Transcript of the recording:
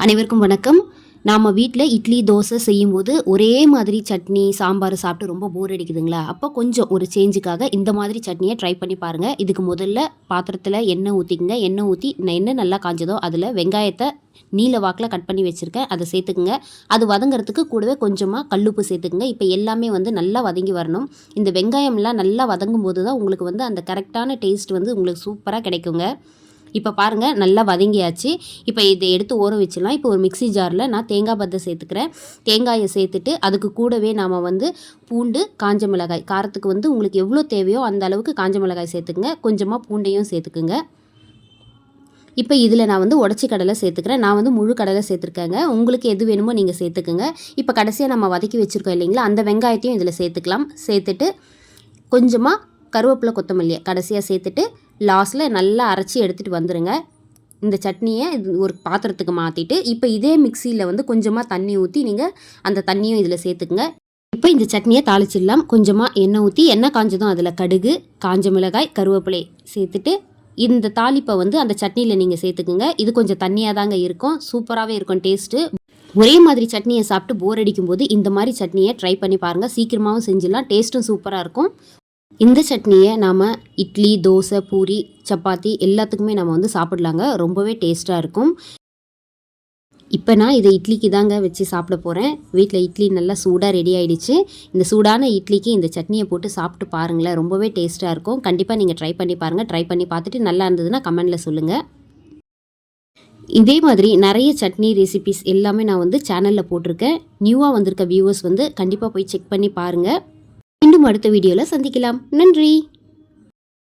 அனைவருக்கும் வணக்கம். நாம் வீட்டில் இட்லி தோசை செய்யும்போது ஒரே மாதிரி சட்னி சாம்பார் சாப்பிட்டு ரொம்ப போர் அடிக்குதுங்களா? அப்போ கொஞ்சம் ஒரு சேஞ்சுக்காக இந்த மாதிரி சட்னியை ட்ரை பண்ணி பாருங்கள். இதுக்கு முதல்ல பாத்திரத்தில் எண்ணெய் ஊற்றிக்குங்க. எண்ணெய் ஊற்றி எண்ணெய் நல்லா காஞ்சதோ அதில் வெங்காயத்தை நீல வாக்கில் கட் பண்ணி வச்சுருக்கேன், அதை சேர்த்துக்குங்க. அது வதங்கிறதுக்கு கூடவே கொஞ்சமாக கல்லுப்பு சேர்த்துக்குங்க. இப்போ எல்லாமே நல்லா வதங்கி வரணும். இந்த வெங்காயம்லாம் நல்லா வதங்கும் போது தான் உங்களுக்கு அந்த கரெக்டான டேஸ்ட் உங்களுக்கு சூப்பராக கிடைக்குங்க. இப்போ பாருங்கள், நல்லா வதங்கியாச்சு. இப்போ இதை எடுத்து ஊற வச்சிடலாம். இப்போ ஒரு மிக்ஸி ஜாரில் நான் தேங்காய் பத்தை சேர்த்துக்கிறேன். தேங்காயை சேர்த்துட்டு அதுக்கு கூடவே நாம் பூண்டு, காஞ்ச மிளகாய், காரத்துக்கு உங்களுக்கு எவ்வளோ தேவையோ அந்த அளவுக்கு காஞ்ச மிளகாய் சேர்த்துக்குங்க. கொஞ்சமாக பூண்டையும் சேர்த்துக்குங்க. இப்போ இதில் நான் உடச்சி கடலை சேர்த்துக்கிறேன். நான் முழு கடலை சேர்த்துருக்கேங்க. உங்களுக்கு எது வேணுமோ நீங்கள் சேர்த்துக்குங்க. இப்போ கடைசியாக நம்ம வதக்கி வச்சுருக்கோம் இல்லைங்களா, அந்த வெங்காயத்தையும் இதில் சேர்த்துக்கலாம். சேர்த்துட்டு கொஞ்சமாக கருவேப்பிலை, கொத்தமல்லியை கடைசியாக சேர்த்துட்டு லாஸ்ட்டில் நல்லா அரைச்சி எடுத்துகிட்டு வந்துடுங்க. இந்த சட்னியை ஒரு பாத்திரத்துக்கு மாற்றிட்டு இப்போ இதே மிக்சியில் கொஞ்சமாக தண்ணி ஊற்றி நீங்கள் அந்த தண்ணியும் இதில் சேர்த்துக்குங்க. இப்போ இந்த சட்னியை தாளிச்சிடலாம். கொஞ்சமாக எண்ணெய் ஊற்றி எண்ணெய் காஞ்சதும் அதில் கடுகு, காஞ்ச மிளகாய், கருவேப்பிலை சேர்த்துட்டு இந்த தாளிப்பை அந்த சட்னியில் நீங்கள் சேர்த்துக்குங்க. இது கொஞ்சம் தண்ணியாக தாங்க இருக்கும், சூப்பராகவே இருக்கும் டேஸ்ட்டு. ஒரே மாதிரி சட்னியை சாப்பிட்டு போர் அடிக்கும்போது இந்த மாதிரி சட்னியை ட்ரை பண்ணி பாருங்கள். சீக்கிரமாகவும் செஞ்சிடலாம், டேஸ்ட்டும் சூப்பராக இருக்கும். இந்த சட்னியை நாம் இட்லி, தோசை, பூரி, சப்பாத்தி எல்லாத்துக்குமே நம்ம சாப்பிடலாங்க. ரொம்பவே டேஸ்ட்டாக இருக்கும். இப்போ நான் இதை இட்லிக்கு தாங்க வச்சு சாப்பிட போகிறேன். வீட்டில் இட்லி நல்லா சூடாக ரெடி ஆகிடுச்சு. இந்த சூடான இட்லிக்கு இந்த சட்னியை போட்டு சாப்பிட்டு பாருங்களேன், ரொம்பவே டேஸ்ட்டாக இருக்கும். கண்டிப்பாக நீங்கள் ட்ரை பண்ணி பாருங்கள். ட்ரை பண்ணி பார்த்துட்டு நல்லா இருந்ததுன்னா கமெண்டில் சொல்லுங்கள். இதே மாதிரி நிறைய சட்னி ரெசிபிஸ் எல்லாமே நான் சேனலில் போட்டிருக்கேன். நியூவாக வந்திருக்க வியூவர்ஸ் கண்டிப்பாக போய் செக் பண்ணி பாருங்கள். மீண்டும் அடுத்த வீடியோவில் சந்திக்கலாம். நன்றி.